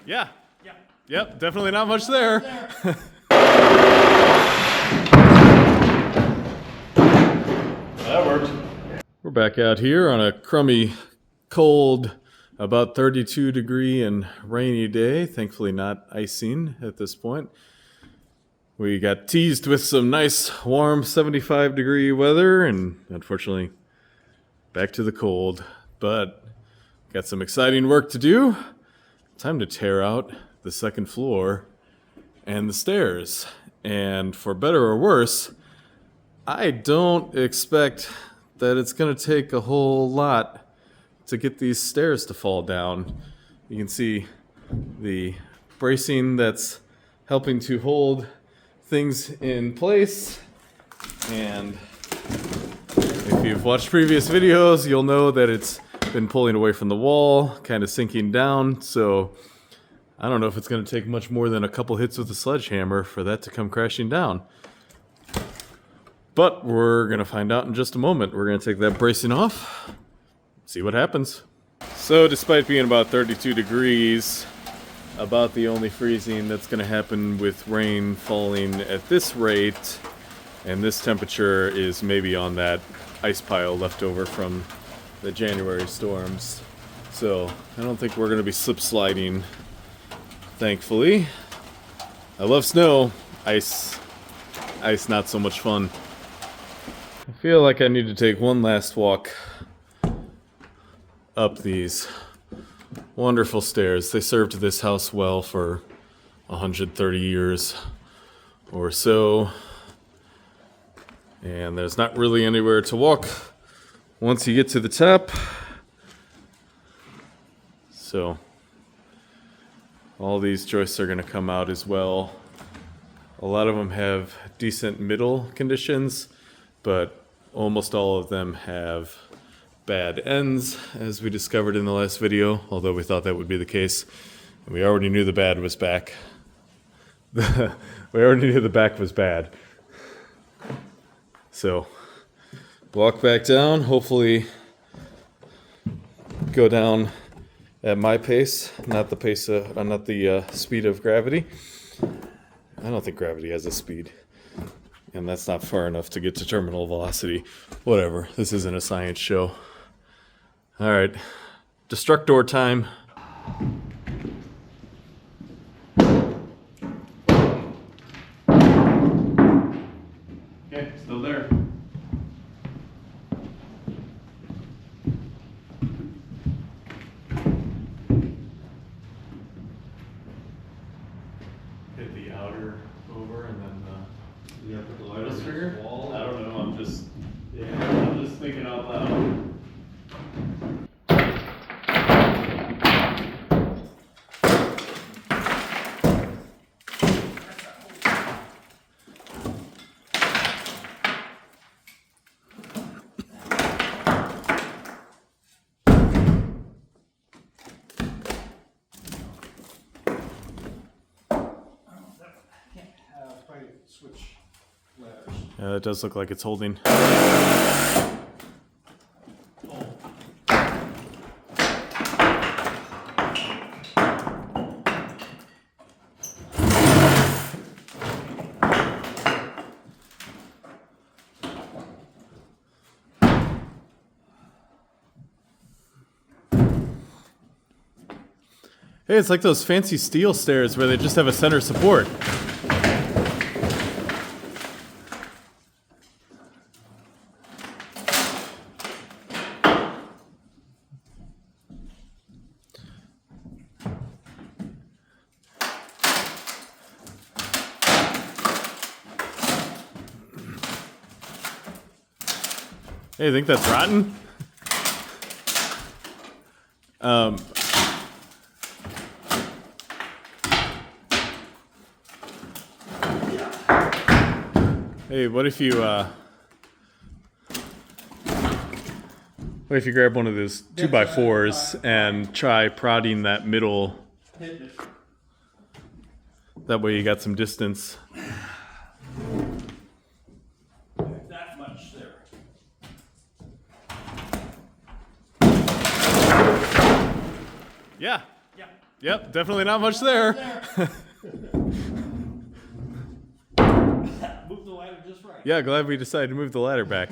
Yeah. Yeah. Yep, definitely not much there. That worked. We're back out here on a crummy, cold, about 32 degree and rainy day. Thankfully not icing at this point. We got teased with some nice, warm 75 degree weather, and unfortunately, back to the cold. But got some exciting work to do. Time to tear out the second floor and the stairs. And for better or worse, I don't expect that it's going to take a whole lot to get these stairs to fall down. You can see the bracing that's helping to hold things in place. And if you've watched previous videos, you'll know that it's been pulling away from the wall, kind of sinking down. So I don't know if it's going to take much more than a couple hits with a sledgehammer for that to come crashing down. But we're going to find out in just a moment. We're going to take that bracing off, see what happens. So despite being about 32 degrees, about the only freezing that's going to happen with rain falling at this rate, and this temperature is maybe on that ice pile left over from the January storms. So I don't think we're going to be slip sliding, thankfully. I love snow. Ice not so much fun. I feel like I need to take one last walk up these wonderful stairs. They served this house well for 130 years or so. And there's not really anywhere to walk once you get to the top. So all these joists are going to come out as well. A lot of them have decent middle conditions, but almost all of them have bad ends, as we discovered in the last video, although we thought that would be the case. And we already knew the bad was back. We already knew the back was bad. So, walk back down, hopefully go down at my pace, not the speed of gravity. I don't think gravity has a speed. And that's not far enough to get to terminal velocity. Whatever, this isn't a science show. Alright, destructor time. Okay, still there. Hit the outer over and then You have to put the light This on figure? the wall. I don't know, I'm just thinking out loud. Switch ladders. yeah, it does look like it's holding. Hey, it's like those fancy steel stairs where they just have a center support. Hey, you think that's rotten? Hey, what if you grab one of those 2x4s and try prodding that middle? Hitting it. That way you got some distance. That much there. Yeah. Yeah. Yep, definitely not much there. Move the ladder just right. Yeah, glad we decided to move the ladder back.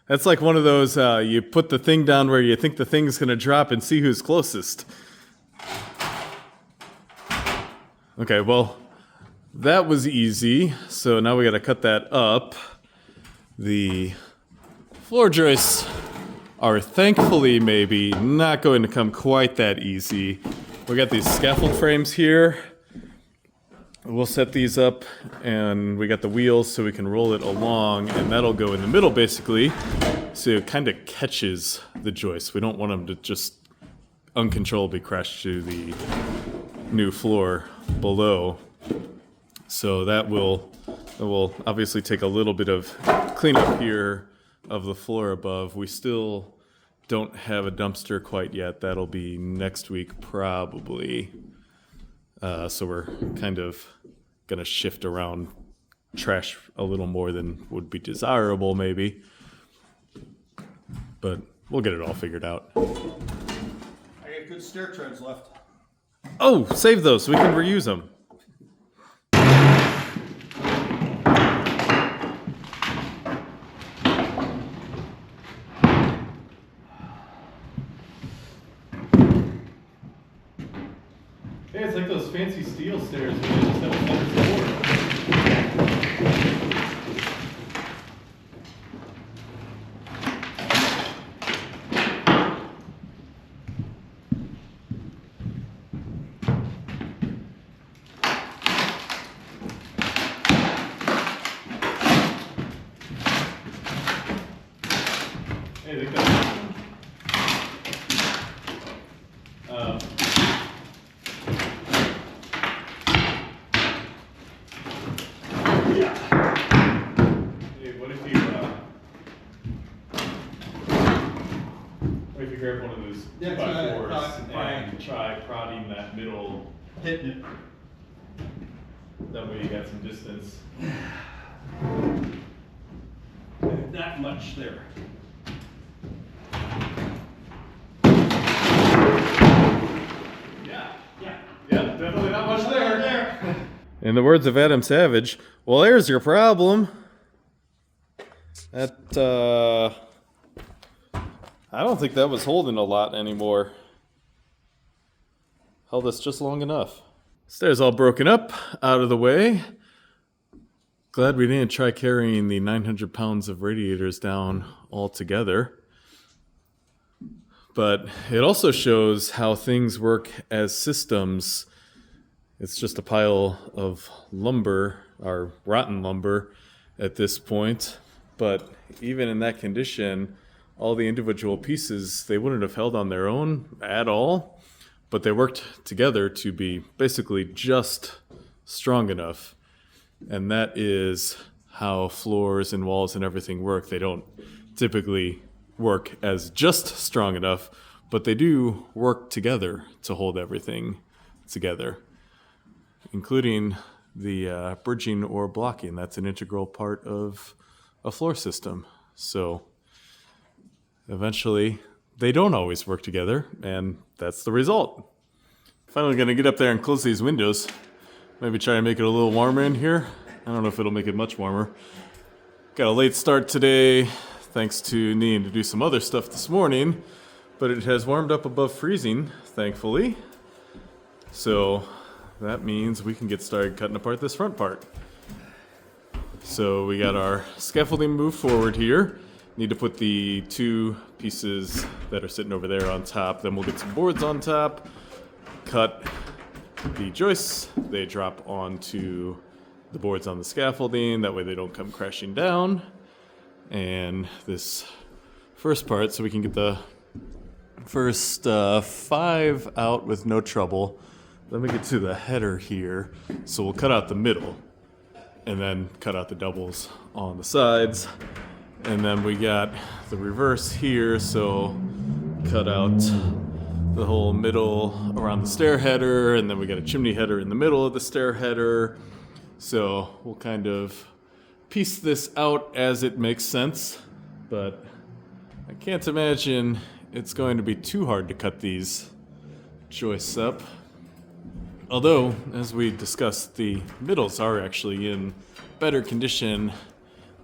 That's like one of those, you put the thing down where you think the thing's going to drop and see who's closest. Okay, well, that was easy. So now we got to cut that up. The floor joists are thankfully maybe not going to come quite that easy. We got these scaffold frames here. We'll set these up, and we got the wheels so we can roll it along, and that'll go in the middle basically, so it kind of catches the joists. We don't want them to just uncontrollably crash to the new floor below. So that will obviously take a little bit of cleanup here of the floor above. We still don't have a dumpster quite yet. That'll be next week probably. So we're kind of gonna shift around trash a little more than would be desirable maybe. But we'll get it all figured out. I got good stair treads left. Oh, save those so we can reuse them. Hey, it's like those fancy steel stairs where they just have a center support. Hey, they got If you grab one of those Yeah, 2x4s try and try prodding that middle, Hitting it. that way you got some distance. That much there. Yeah, Yeah. definitely not much there. In the words of Adam Savage, well, there's your problem. I don't think that was holding a lot anymore. Held us just long enough. Stairs all broken up, out of the way. Glad we didn't try carrying the 900 pounds of radiators down all together. But it also shows how things work as systems. It's just a pile of lumber, or rotten lumber at this point. But even in that condition, all the individual pieces, they wouldn't have held on their own at all. But they worked together to be basically just strong enough. And that is how floors and walls and everything work. They don't typically work as just strong enough, but they do work together to hold everything together, including the bridging or blocking. That's an integral part of a floor system. So eventually they don't always work together, and that's the result. Finally gonna get up there and close these windows. Maybe try to make it a little warmer in here. I don't know if it'll make it much warmer. Got a late start today, thanks to needing to do some other stuff this morning, but it has warmed up above freezing, thankfully. So that means we can get started cutting apart this front part. So we got our scaffolding moved forward here. Need to put the two pieces that are sitting over there on top. Then we'll get some boards on top, cut the joists. They drop onto the boards on the scaffolding. That way they don't come crashing down. And this first part, so we can get the first 5 out with no trouble. Then we get to the header here. So we'll cut out the middle and then cut out the doubles on the sides. And then we got the reverse here, so cut out the whole middle around the stair header, and then we got a chimney header in the middle of the stair header. So we'll kind of piece this out as it makes sense, but I can't imagine it's going to be too hard to cut these joists up. Although, as we discussed, the middles are actually in better condition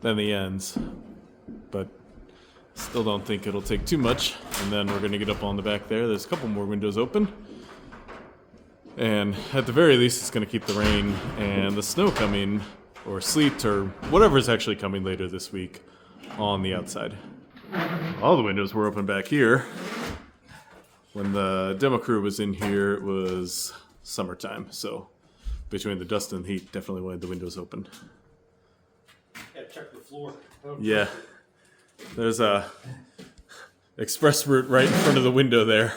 than the ends. But still don't think it'll take too much. And then we're going to get up on the back there. There's a couple more windows open. And at the very least, it's going to keep the rain and the snow coming, or sleet, or whatever's actually coming later this week on the outside. All the windows were open back here. When the demo crew was in here, it was summertime, so between the dust and the heat, definitely wanted the windows open. Yeah, check the floor. Yeah, there's a express route right in front of the window there.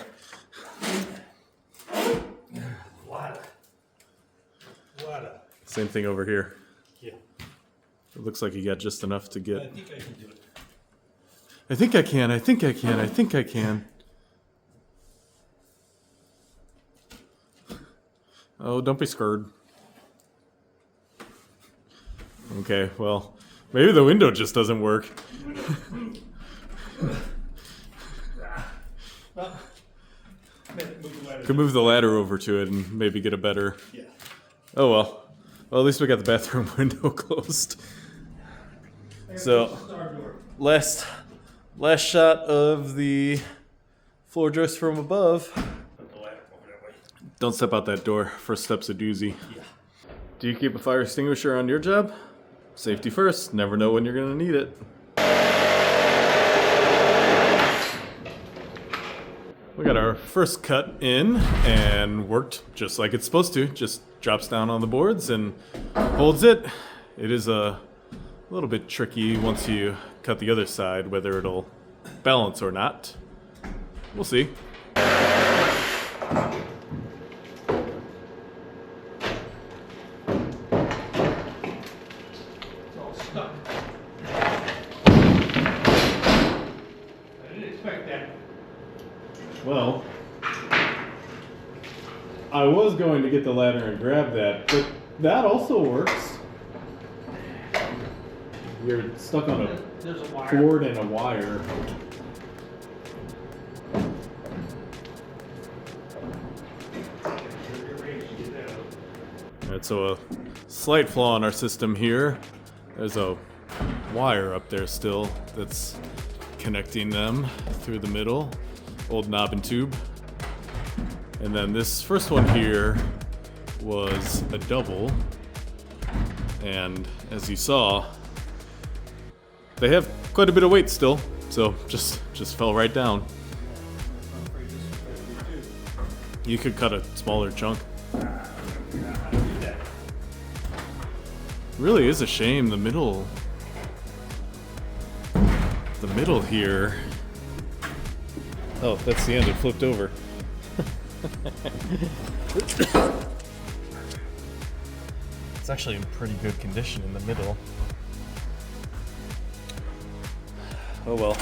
Water. Same thing over here. Yeah. It looks like you got just enough to get. I think I can do it. I think I can, I think I can, I think I can. Oh, don't be scared. Okay, well, maybe the window just doesn't work. Well, move the ladder. Could move the ladder over to it and maybe get a better. Yeah. Oh well. Well, at least we got the bathroom window closed. So, last shot of the floor joist from above. Put the ladder over that way. Don't step out that door. First step's a doozy. Yeah. Do you keep a fire extinguisher on your job? Safety first. Never know when you're going to need it. We got our first cut in and worked just like it's supposed to. Just drops down on the boards and holds it. It is a little bit tricky once you cut the other side, whether it'll balance or not. We'll see. It's all stuck. I didn't expect that. Well, I was going to get the ladder and grab that, but that also works. You're stuck on a There's a wire. cord and a wire. Alright, so a slight flaw in our system here. There's a wire up there still that's connecting them through the middle. Old knob and tube. And then this first one here was a double. And as you saw, they have quite a bit of weight still, so just fell right down. I'm afraid this is better too. You could cut a smaller chunk. Really is a shame the middle here. Oh, that's the end. It flipped over. It's actually in pretty good condition in the middle. Oh well.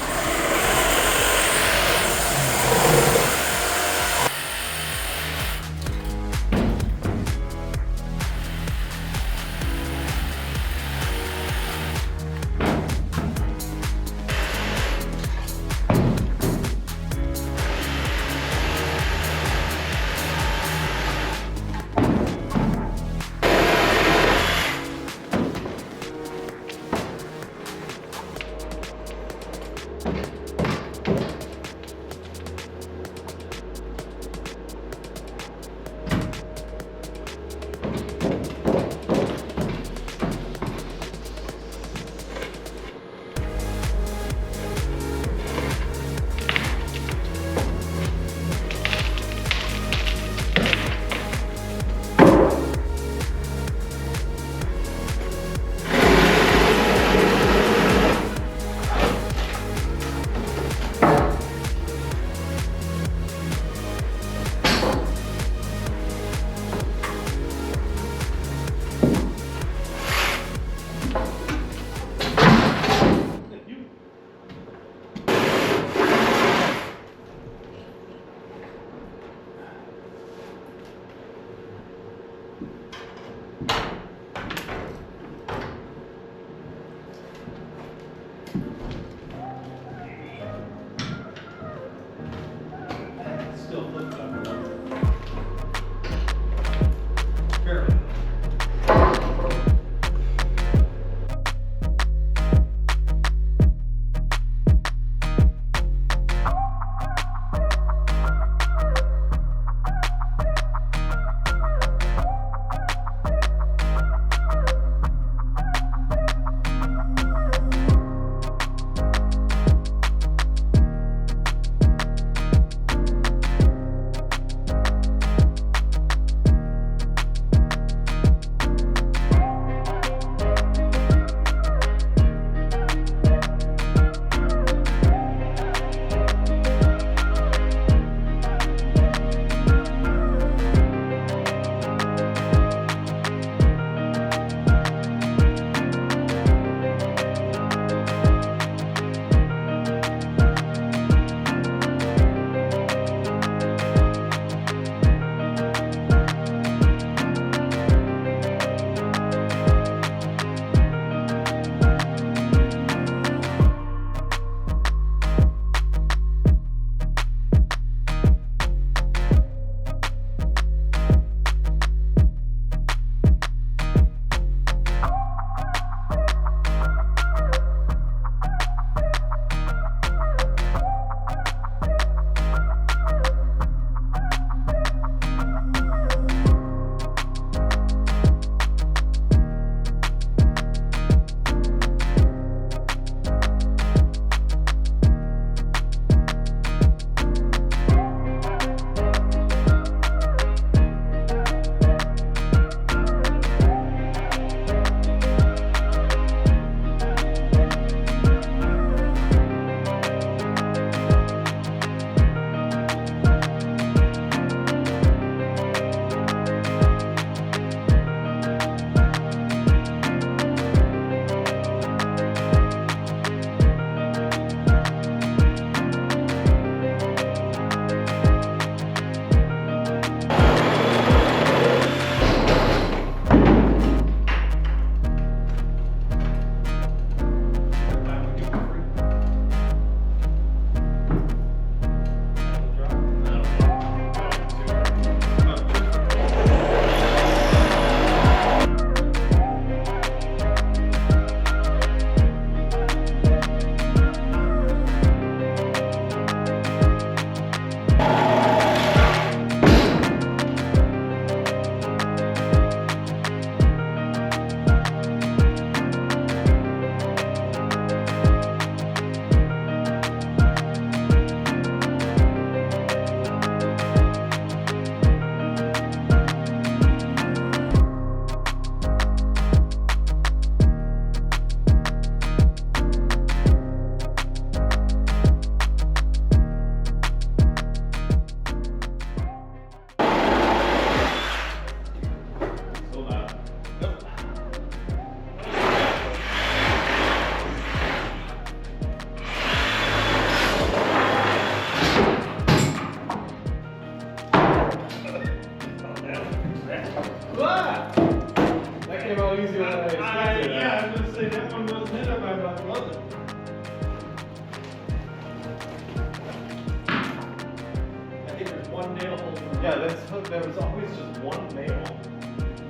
one nail holding. Yeah, that was always just one nail.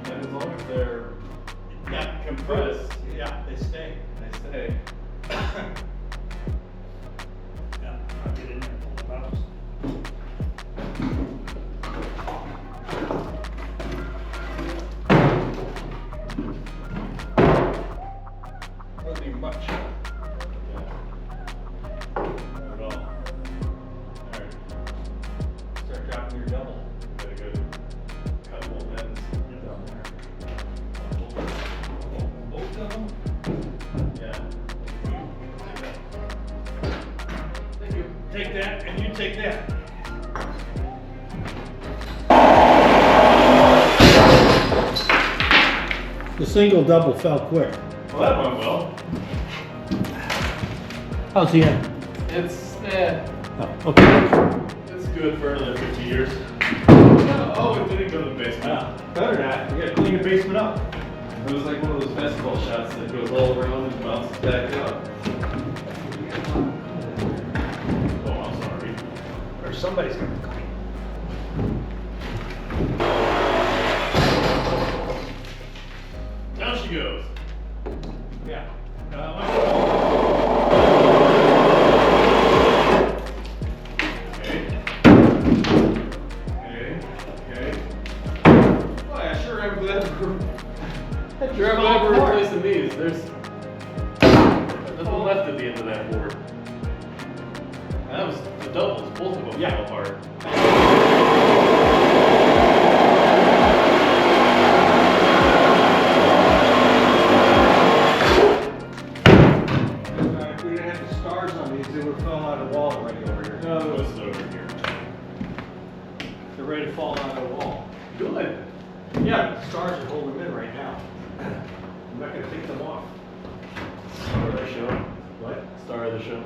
And as long as they're Yeah, compressed, Yeah, they stay. they stay. Yeah, I'll get in there and pull the valves. Wouldn't be much. Not at all. Alright, Start dropping your double. gotta go cut both ends down there. Both of them? Yeah. Then you take that and you take that. The single double fell quick. Well, that went well. How's the end? It's, Oh, okay. it's good for another 50 years. Oh, it didn't go to the basement. Yeah, better not. You gotta clean the basement up. It was like one of those basketball shots that goes all around and bounces back up. Oh, I'm sorry. Or somebody's gonna clean. Down she goes. Yeah. Okay. Okay. Okay. Well, I sure am glad we're replacing these. There's nothing left at the end of that board. That was the doubles, both of them fell apart. If we didn't have the stars on these, they would have fallen out of the wall already over here. No, it was over here. They're ready to fall out of the wall. Good. Yeah, the stars are holding them in right now. I'm not gonna take them off. Star of the show. What? Star of the show.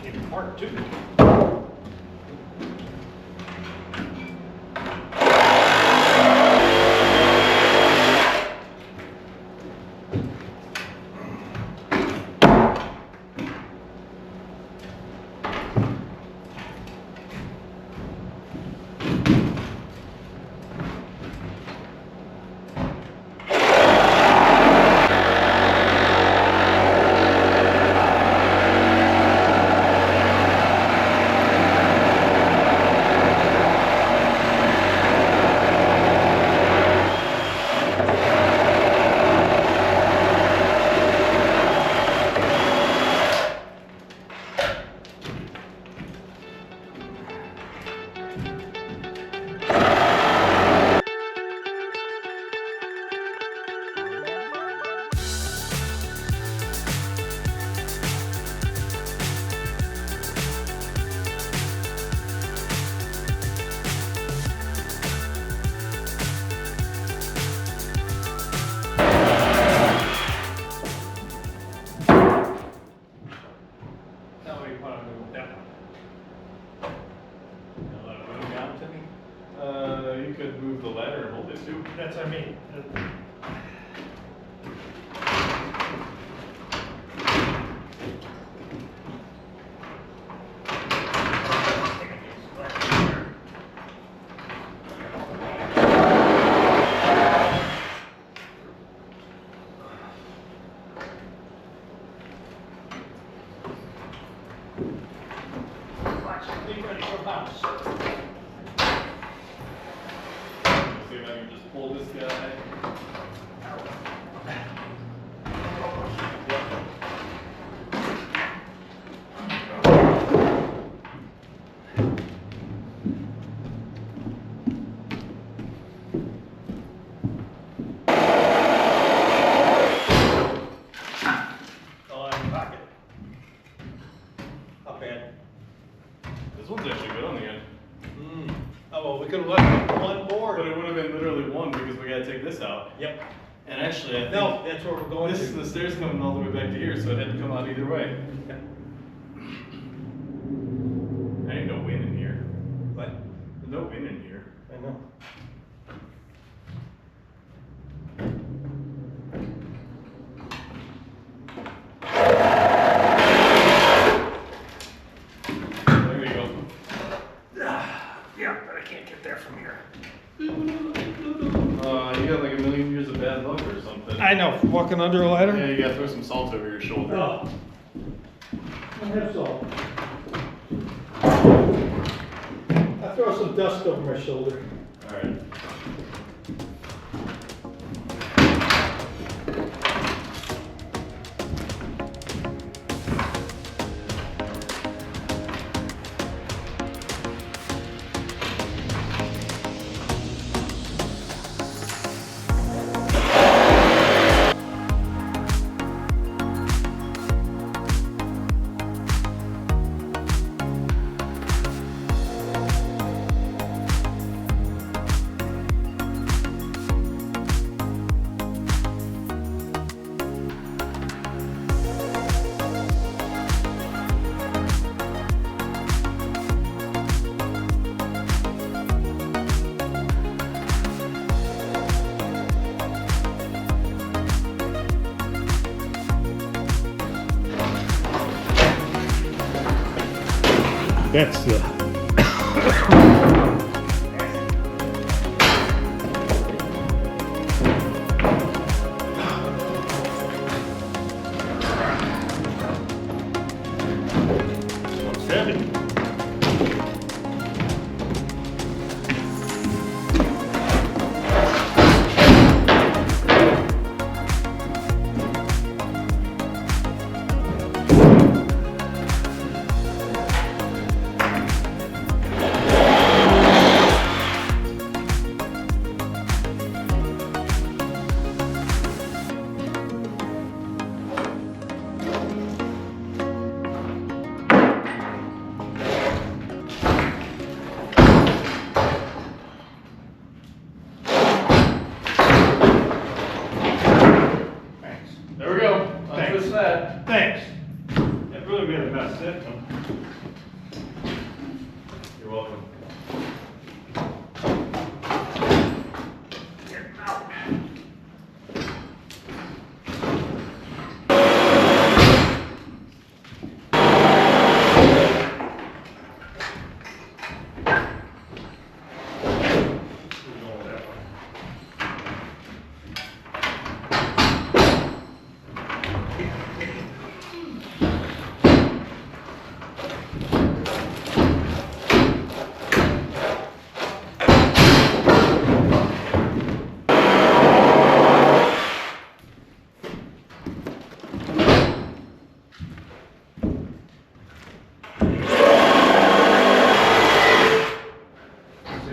Came apart too. Now what do you want to do with that one? You let it move down to me? You could move the ladder and hold it too. That's what I mean. Watch, be ready for bounce. See if I can just pull this guy. Oh, out of pocket. Not bad. This one's actually good on the end. Oh, well, we could have left it one But board. it would have been literally one because we gotta take this out. Yep. And actually, I think No, that's where we're going this to. the stairs coming all the way back to here, so it had to come out either way. Yeah. I ain't no wind in here. What? There's no wind in here. I know. something. I know, walking under a ladder. Yeah, you gotta throw some salt over your shoulder. Oh. I have salt. I throw some dust over my shoulder. Alright. That's the. Looks heavy. There we go. Thanks. Untwist that. Thanks. That really made a mess, didn't it? You're welcome.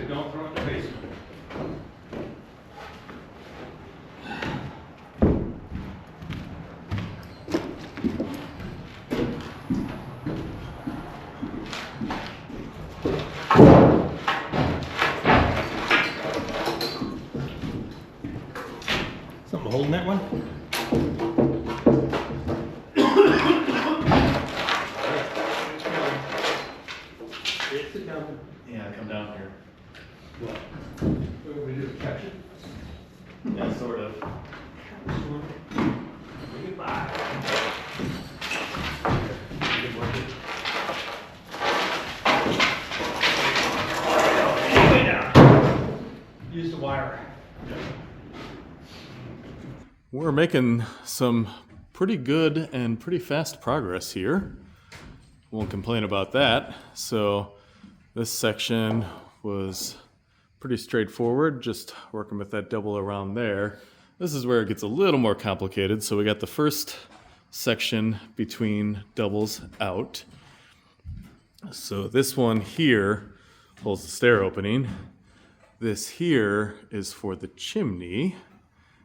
Don't throw it in the basement. Something holding that one? It's coming. Yeah, come down here. What? What we do, catch it? Yeah, sort of. Goodbye. Way down. Use the wire. We're making some pretty good and pretty fast progress here. Won't complain about that. So this section was pretty straightforward, just working with that double around there. This is where it gets a little more complicated. So we got the first section between doubles out. So this one here holds the stair opening. This here is for the chimney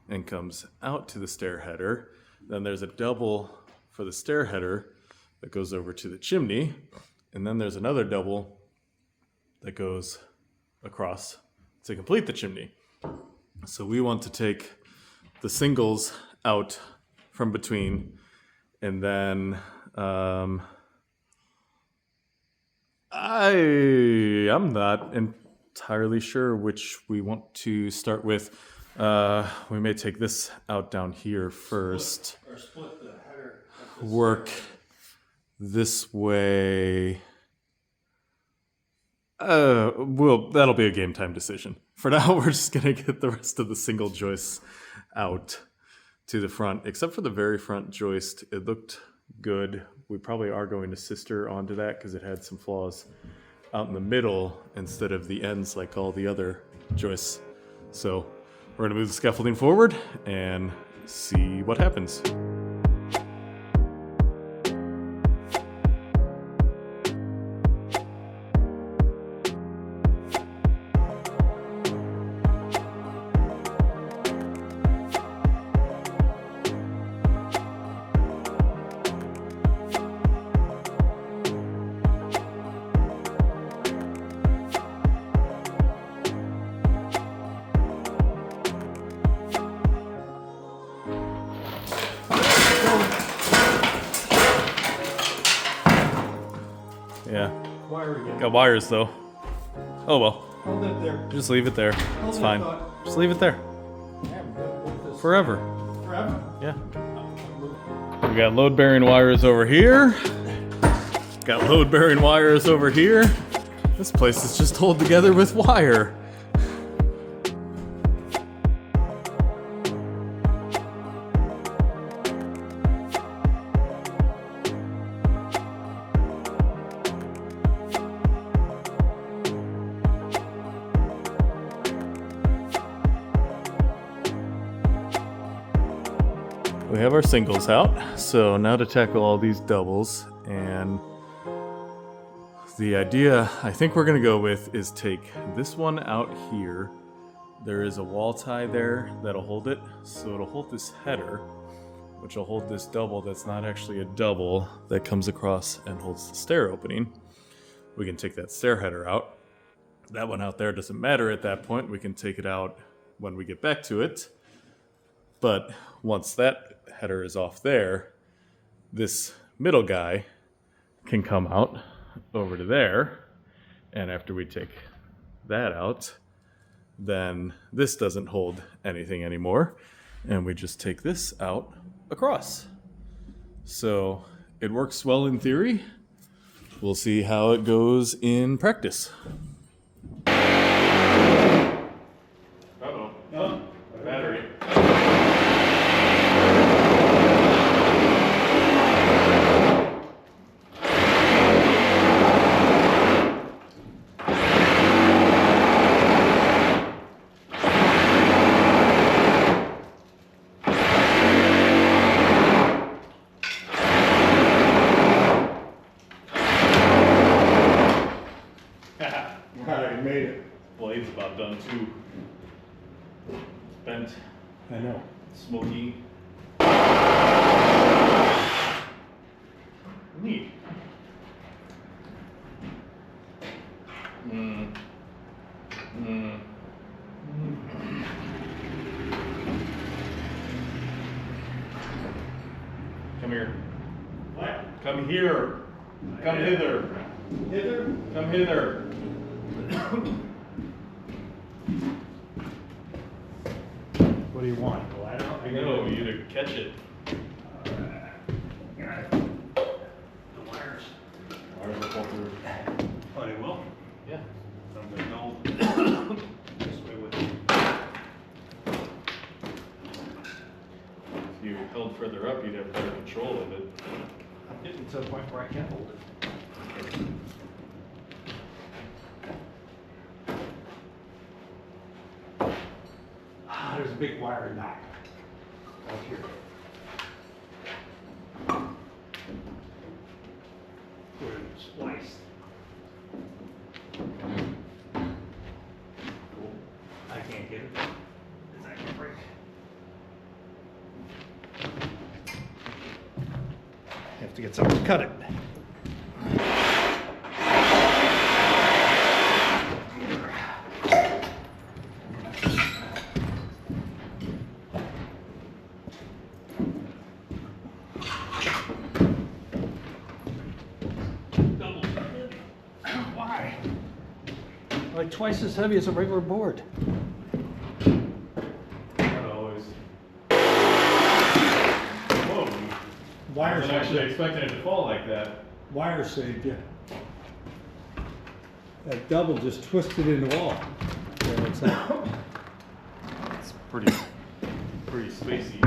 and comes out to the stair header. Then there's a double for the stair header that goes over to the chimney. And then there's another double that goes across to complete the chimney. So we want to take the singles out from between, and then I'm not entirely sure which we want to start with. We may take this out down here first. Or split the header. Work this way. Well, that'll be a game time decision. For now, we're just gonna get the rest of the single joists out. to the front, except for the very front joist. It looked good. We probably are going to sister onto that because it had some flaws out in the middle instead of the ends like all the other joists. So we're going to move the scaffolding forward and see what happens. Yeah. Wire again. Got wires though. Oh well. Hold it there. Just leave it there. It's Hold fine. that thought. Just leave it there. Yeah, I'm gonna move this Forever. forever. Yeah. We got load bearing wires over here. Got load bearing wires over here. This place is just held together with wire. We have our singles out, so now to tackle all these doubles, and the idea I think we're gonna go with is take this one out here. There is a wall tie there that'll hold it, so it'll hold this header, which will hold this double that's not actually a double that comes across and holds the stair opening. We can take that stair header out. That one out there doesn't matter at that point. We can take it out when we get back to it. But once that header is off there, this middle guy can come out over to there. And after we take that out, then this doesn't hold anything anymore. And we just take this out across. So it works well in theory. We'll see how it goes in practice. Uh-oh. Oh, battery. Alright, made it. Blade's about done too. Bent, I know. smoky. Neat. Come here. What? Come here. Come hither. Hither? Come hither. What do you want? Well, I don't No, you to catch it. Got it. The wires. Wires will fall through. Oh, they will? Yeah. So I'm gonna go this way with it. If you held further up, you'd have better control of it. I'm getting to the point where I can't hold it. Ah, there's a big wire knot out here. Where it's spliced. I can't get it. It's not gonna break. Have to get something to cut it. Why? Like twice as heavy as a regular board. Not always. Whoa. I Wire wasn't actually expecting it to fall like that. Wire saved you. That double just twisted in the wall. It's pretty spacey.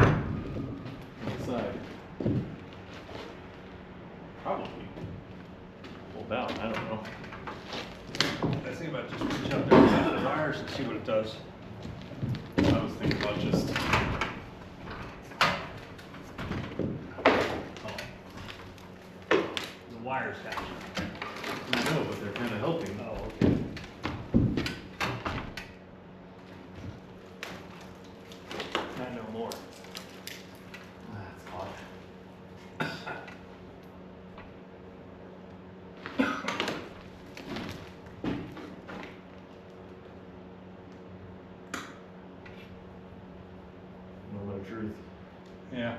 see what it does. I was thinking about just. The wires got you. I know, but they're kind of helping. Oh, okay. Not no more. That's odd. Moment of truth. Yeah.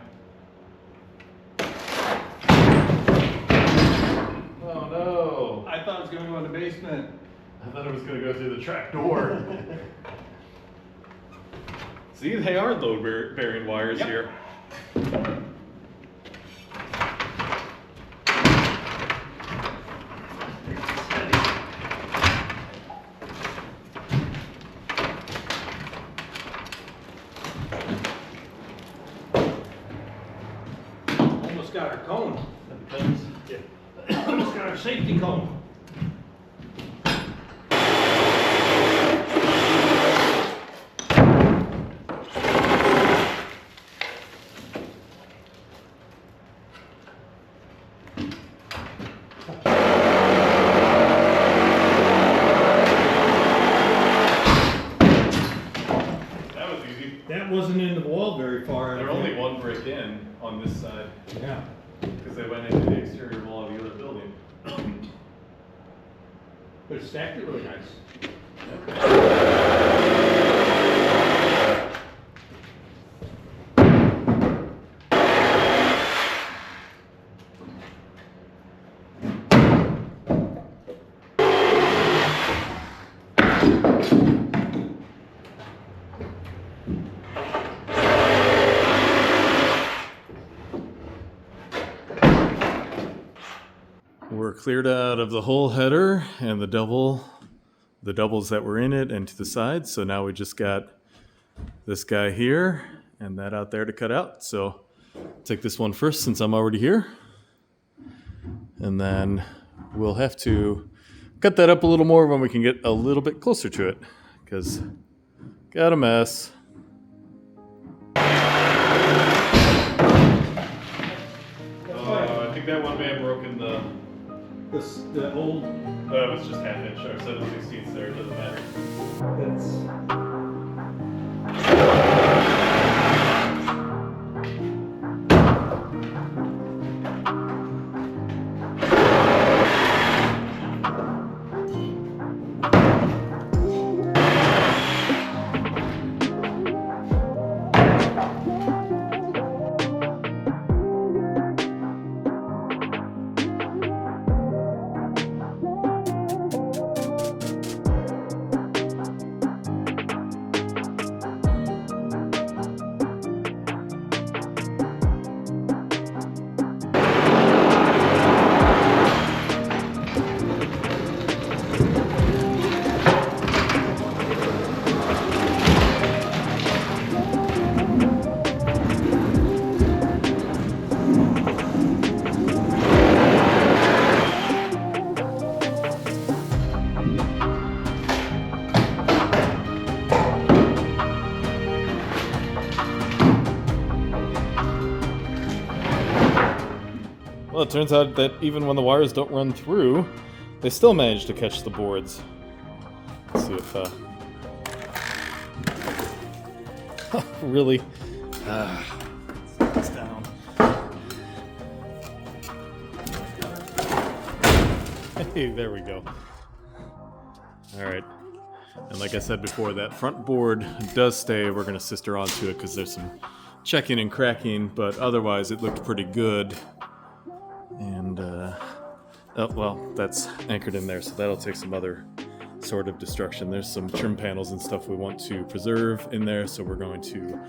Oh no! I thought it was gonna go in the basement. I thought it was gonna go through the trap door. See, they are load bearing wires Yep. here. Almost got our cone. That depends. Yeah. Almost got our safety cone. That was easy. That wasn't in the wall very far. They're only one brick in on this side Yeah. because they went into the exterior wall of the other building. But it stacked it really nice. We're cleared out of the whole header and the doubles that were in it and to the sides. So now we just got this guy here and that out there to cut out. So take this one first since I'm already here. And then we'll have to cut that up a little more when we can get a little bit closer to it because got a mess. I think that one may have broken the. The old. It was just half inch or 7/16 there. It doesn't matter. That's. Well, it turns out that even when the wires don't run through, they still manage to catch the boards. Let's see if, really? It's down. Hey, there we go. Alright. And like I said before, that front board does stay. We're going to sister onto it because there's some checking and cracking, but otherwise it looked pretty good. And, oh, well, that's anchored in there, so that'll take some other sort of destruction. There's some trim panels and stuff we want to preserve in there, so we're going to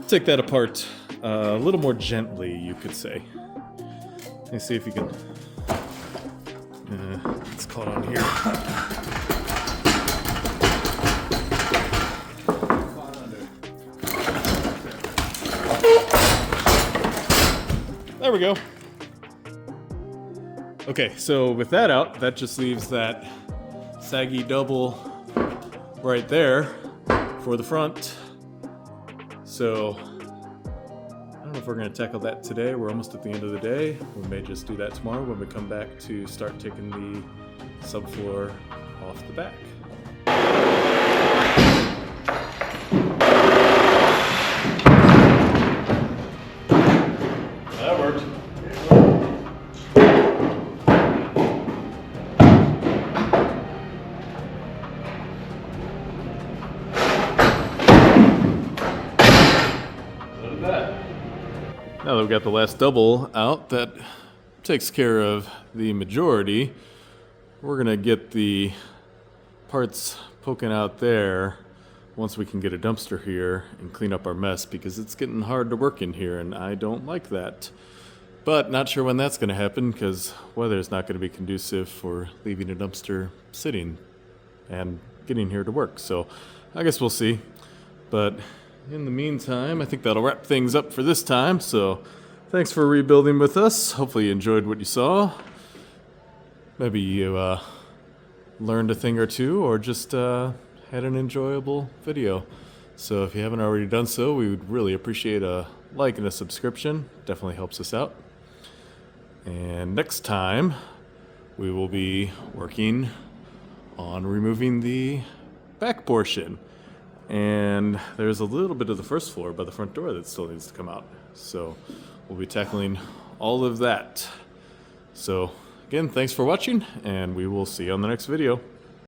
take that apart a little more gently, you could say. Let me see if you can... it's caught on here. There we go. Okay, so with that out, that just leaves that saggy double right there for the front. So I don't know if we're going to tackle that today. We're almost at the end of the day. We may just do that tomorrow when we come back to start taking the subfloor off the back. That works. Look at that. Now that we've got the last double out, that takes care of the majority. We're gonna get the parts poking out there once we can get a dumpster here and clean up our mess, because it's getting hard to work in here and I don't like that. But not sure when that's gonna happen, because weather's not gonna be conducive for leaving a dumpster sitting and getting here to work. So I guess we'll see. But in the meantime, I think that'll wrap things up for this time. So thanks for rebuilding with us. Hopefully you enjoyed what you saw. Maybe you learned a thing or two, or just had an enjoyable video. So if you haven't already done so, we would really appreciate a like and a subscription. Definitely helps us out. And next time, we will be working on removing the back portion. And there's a little bit of the first floor by the front door that still needs to come out. So we'll be tackling all of that. So again, thanks for watching, and we will see you on the next video.